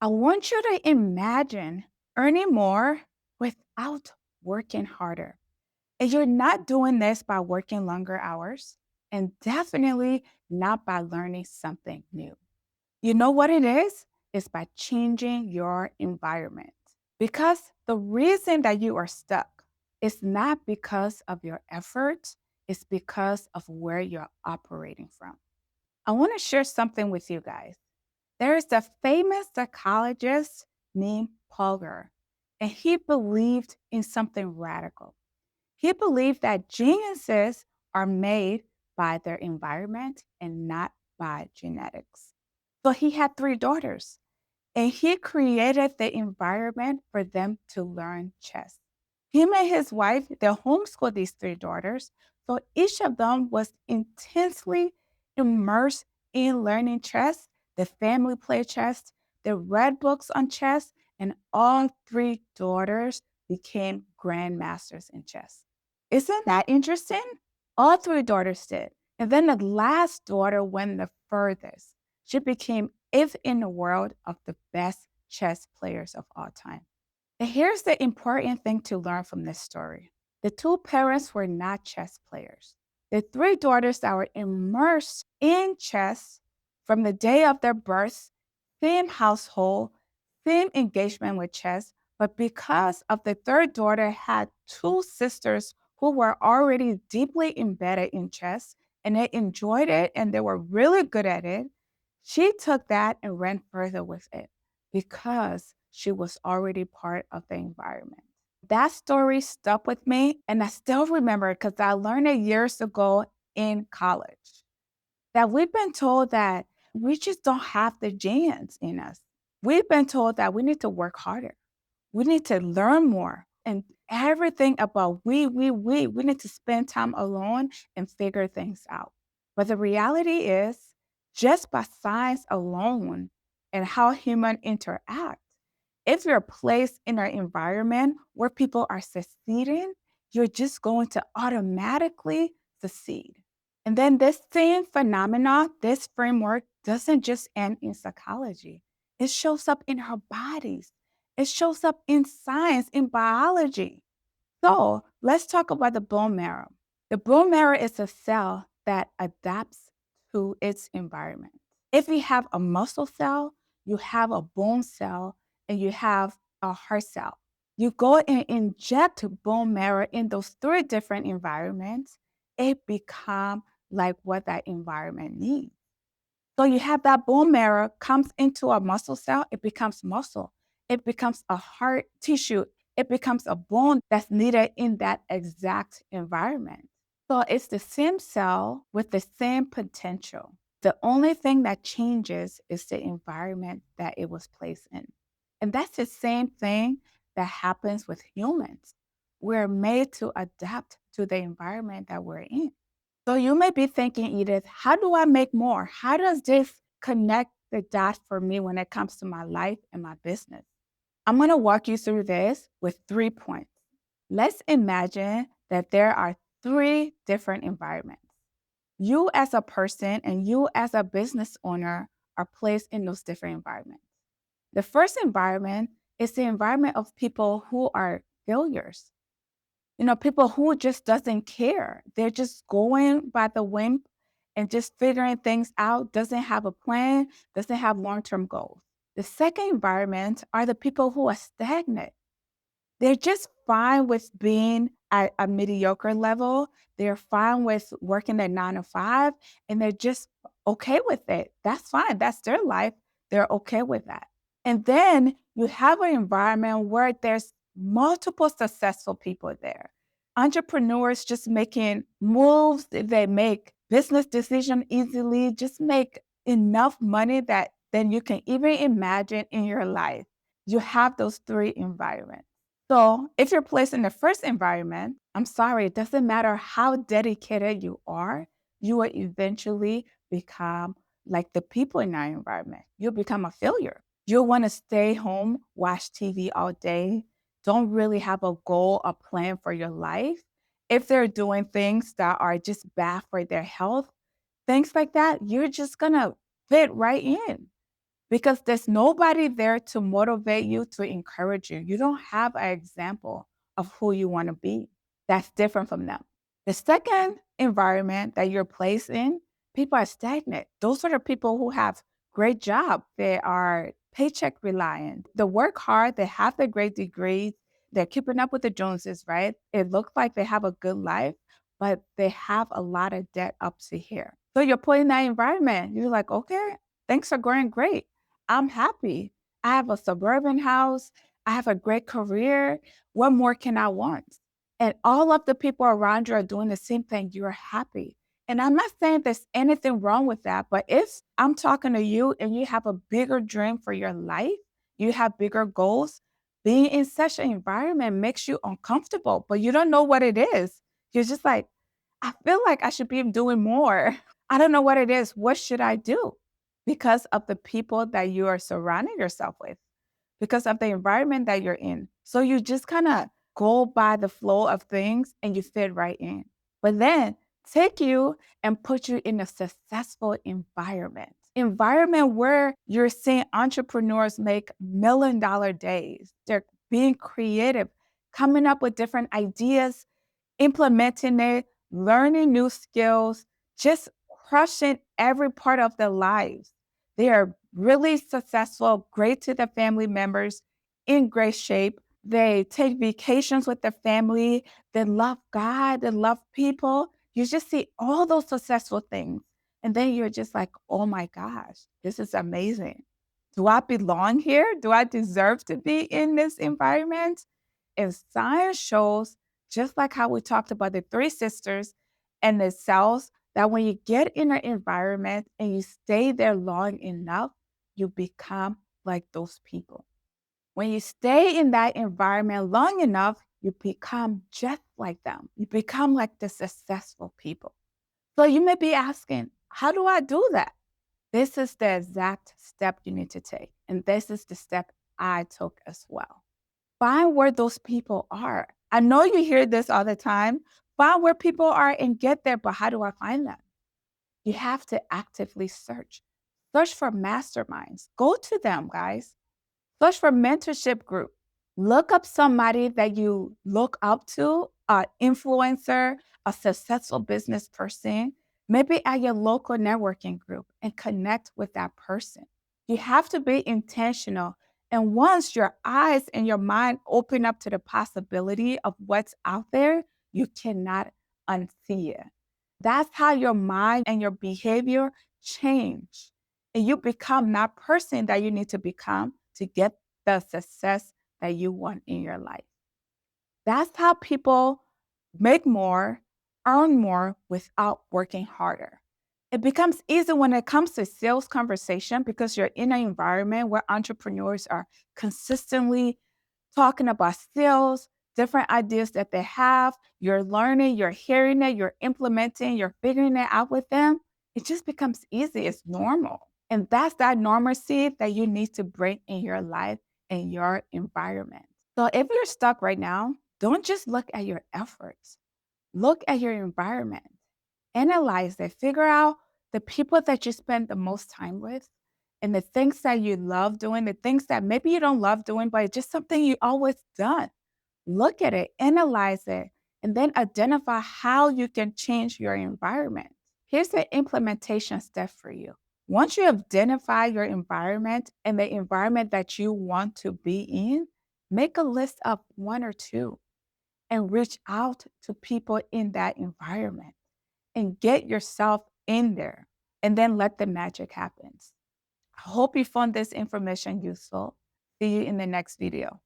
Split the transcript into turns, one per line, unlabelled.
I want you to imagine earning more without working harder. And you're not doing this by working longer hours and definitely not by learning something new. You know what it is? It's by changing your environment. Because the reason that you are stuck is not because of your efforts, it's because of where you're operating from. I want to share something with you guys. There is a famous psychologist named Polgar, and he believed in something radical. He believed that geniuses are made by their environment and not by genetics. So he had three daughters, and he created the environment for them to learn chess. Him and his wife, they homeschooled these three daughters. So each of them was intensely immersed in learning chess. The family played chess. They read books on chess, and all three daughters became grandmasters in chess. Isn't that interesting? All three daughters did. And then the last daughter went the furthest. She became eighth in the world of the best chess players of all time. And here's the important thing to learn from this story. The two parents were not chess players. The three daughters that were immersed in chess from the day of their births, same household, same engagement with chess, but because of the third daughter had two sisters who were already deeply embedded in chess and they enjoyed it and they were really good at it, she took that and ran further with it because she was already part of the environment. That story stuck with me, and I still remember it because I learned it years ago in college that we've been told that we just don't have the genes in us. We've been told that we need to work harder. We need to learn more and everything about we need to spend time alone and figure things out. But the reality is, just by science alone and how humans interact, if you're placed in an environment where people are succeeding, you're just going to automatically succeed. And then this same phenomena, this framework doesn't just end in psychology. It shows up in our bodies. It shows up in science, in biology. So let's talk about the bone marrow. The bone marrow is a cell that adapts to its environment. If you have a muscle cell, you have a bone cell, and you have a heart cell. You go and inject bone marrow in those three different environments, it becomes like what that environment needs. So you have that bone marrow comes into a muscle cell, it becomes muscle. It becomes a heart tissue. It becomes a bone that's needed in that exact environment. So it's the same cell with the same potential. The only thing that changes is the environment that it was placed in. And that's the same thing that happens with humans. We're made to adapt to the environment that we're in. So you may be thinking, Edith, how do I make more? How does this connect the dots for me when it comes to my life and my business? I'm going to walk you through this with 3 points. Let's imagine that there are three different environments. You as a person and you as a business owner are placed in those different environments. The first environment is the environment of people who are failures. People who just doesn't care. They're just going by the whim and just figuring things out, doesn't have a plan, doesn't have long-term goals. The second environment are the people who are stagnant. They're just fine with being at a mediocre level. They're fine with working at 9 to 5, and they're just okay with it. That's fine. That's their life. They're okay with that. And then you have an environment where there's multiple successful people there. Entrepreneurs just making moves, they make business decisions easily, just make enough money that then you can even imagine in your life. You have those three environments. So if you're placed in the first environment, I'm sorry, it doesn't matter how dedicated you will eventually become like the people in that environment. You'll become a failure. You'll want to stay home, watch TV all day, don't really have a goal or plan for your life. If they're doing things that are just bad for their health, things like that, you're just going to fit right in because there's nobody there to motivate you, to encourage you. You don't have an example of who you want to be that's different from them. The second environment that you're placed in, people are stagnant. Those are the people who have great job. They are paycheck reliant. They work hard. They have the great degrees. They're keeping up with the Joneses, right? It looks like they have a good life, but they have a lot of debt up to here. So you're put in that environment. You're like, okay, things are going great. I'm happy. I have a suburban house. I have a great career. What more can I want? And all of the people around you are doing the same thing. You're happy. And I'm not saying there's anything wrong with that, but if I'm talking to you and you have a bigger dream for your life, you have bigger goals, being in such an environment makes you uncomfortable, but you don't know what it is. You're just like, I feel like I should be doing more. I don't know what it is. What should I do? Because of the people that you are surrounding yourself with, because of the environment that you're in. So you just kind of go by the flow of things and you fit right in. But then take you and put you in a successful environment where you're seeing entrepreneurs make $1 million days. They're being creative, coming up with different ideas, implementing it, learning new skills, just crushing every part of their lives. They are really successful, great to their family members, in great shape. They take vacations with their family. They love God. They love people. You just see all those successful things. And then you're just like, oh my gosh, this is amazing. Do I belong here? Do I deserve to be in this environment? And science shows, just like how we talked about the three sisters and the cells, that when you get in an environment and you stay there long enough, you become like those people. When you stay in that environment long enough, you become just like them. You become like the successful people. So you may be asking, how do I do that? This is the exact step you need to take. And this is the step I took as well. Find where those people are. I know you hear this all the time. Find where people are and get there, but how do I find them? You have to actively search. Search for masterminds. Go to them, guys. Search for mentorship group. Look up somebody that you look up to, an influencer, a successful business person, maybe at your local networking group, and connect with that person. You have to be intentional. And once your eyes and your mind open up to the possibility of what's out there, you cannot unsee it. That's how your mind and your behavior change. And you become that person that you need to become to get the success that you want in your life. That's how people make more, earn more without working harder. It becomes easy when it comes to sales conversation because you're in an environment where entrepreneurs are consistently talking about sales, different ideas that they have. You're learning, you're hearing it, you're implementing, you're figuring it out with them. It just becomes easy. It's normal. And that's that normalcy that you need to bring in your life and your environment. So if you're stuck right now, don't just look at your efforts, look at your environment, analyze it, figure out the people that you spend the most time with and the things that you love doing, the things that maybe you don't love doing, but it's just something you always done. Look at it, analyze it, and then identify how you can change your environment. Here's the implementation step for you. Once you identify your environment and the environment that you want to be in, make a list of one or two and reach out to people in that environment and get yourself in there and then let the magic happen. I hope you found this information useful. See you in the next video.